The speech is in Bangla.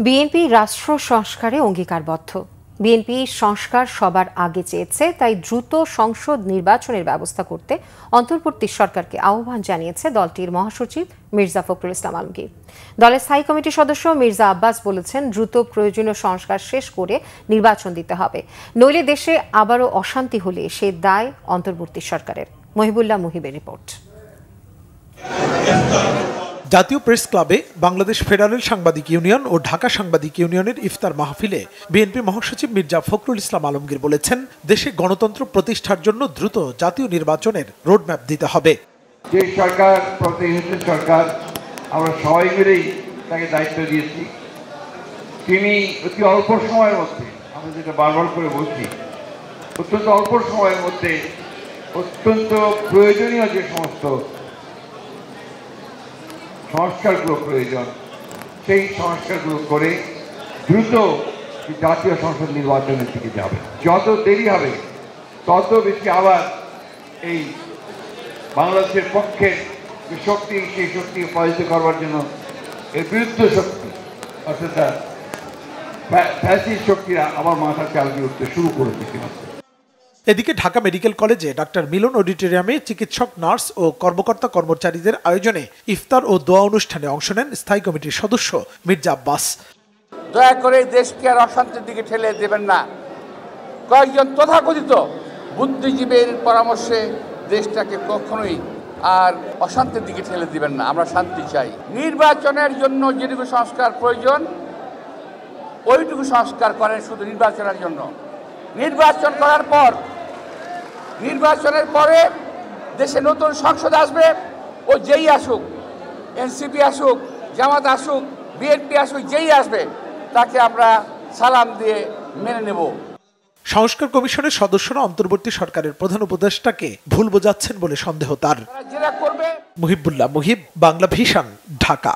বিএনপি রাষ্ট্র সংস্কারে অঙ্গীকারবদ্ধ। বিএনপি সংস্কার সবার আগে চেয়েছে, তাই দ্রুত সংসদ নির্বাচনের ব্যবস্থা করতে অন্তর্বর্তী সরকারকে আহ্বান জানিয়েছে দলটির মহাসচিব মির্জা ফখরুল ইসলাম আলমগীর। দলের স্থায়ী কমিটির সদস্য মির্জা আব্বাস বলেছেন, দ্রুত প্রয়োজনীয় সংস্কার শেষ করে নির্বাচন দিতে হবে, নইলে দেশে আবারও অশান্তি হলে সে দায় অন্তর্বর্তী সরকারের। মহিবুল্লাহ মুহিবের রিপোর্ট। জাতীয় প্রেস ক্লাবে বাংলাদেশ ফেডারেল সাংবাদিক ইউনিয়ন ও ঢাকা সাংবাদিক ইউনিয়নের ইফতার মাহফিলে বিএনপি মহাসচিব মির্জা ফখরুল ইসলাম আলমগীর বলেছেন, দেশে গণতন্ত্র প্রতিষ্ঠার জন্য দ্রুত জাতীয় নির্বাচনের রোডম্যাপ দিতে হবে। যে সরকার প্রতিনিধিত্ব সরকার, আমরা সবাই মিলেই তাকে দায়িত্ব দিয়েছি। তিনি অতি অল্প সময়ের মধ্যে, আমরা যেটা বারবার করে বলছি, অত্যন্ত অল্প সময়ের মধ্যে অত্যন্ত প্রয়োজনীয় যে সমস্ত সংস্কারগুলো প্রয়োজন, সেই সংস্কারগুলো করে দ্রুত জাতীয় সংসদ নির্বাচনের দিকে যাবে। যত দেরি হবে তত বেশি আবার এই বাংলাদেশের পক্ষে যে শক্তি, সেই শক্তিকে পরাজিত করবার জন্য এর বিরুদ্ধ শক্তি অর্থাৎ ফ্যাসিস্ট শক্তিরা আবার মাথা চালিয়ে উঠতে শুরু করে দিতে হবে। এদিকে ঢাকা মেডিকেল কলেজে ডাক্তার মিলন অডিটোরিয়ামে চিকিৎসক, নার্স ও কর্মকর্তা কর্মচারীদের আয়োজনে ইফতার ও দোয়া অনুষ্ঠানে অংশ নেন স্থায়ী কমিটির সদস্য মির্জা আব্বাস। দয়া করে দেশকে আর অশান্তির দিকে ঠেলে দেবেন না। কয়েকজন তথাকথিত বুদ্ধিজীবীর পরামর্শে দেশটাকে কখনোই আর অশান্তির দিকে ঠেলে দিবেন না। আমরা শান্তি চাই। নির্বাচনের জন্য যেটুকু সংস্কার প্রয়োজন ওইটুকু সংস্কার করেন শুধু নির্বাচনের জন্য। নির্বাচন করার পর, নির্বাচনের পরে দেশে নতুন সংসদ আসবে, ও যেই আসুক, এনসিপি আসুক, জামাত আসুক, বিএনপি আসুক, যেই আসবে তাকে আমরা সালাম দিয়ে মেনে নেব। সংস্কার কমিশনের সদস্যরা অন্তর্বর্তী সরকারের প্রধান উপদেষ্টাকে ভুল বোঝাচ্ছেন বলে সন্দেহ তার। জেরা করবে। মুহিবুল্লাহ মুহিব, বাংলা ভিশন, ঢাকা।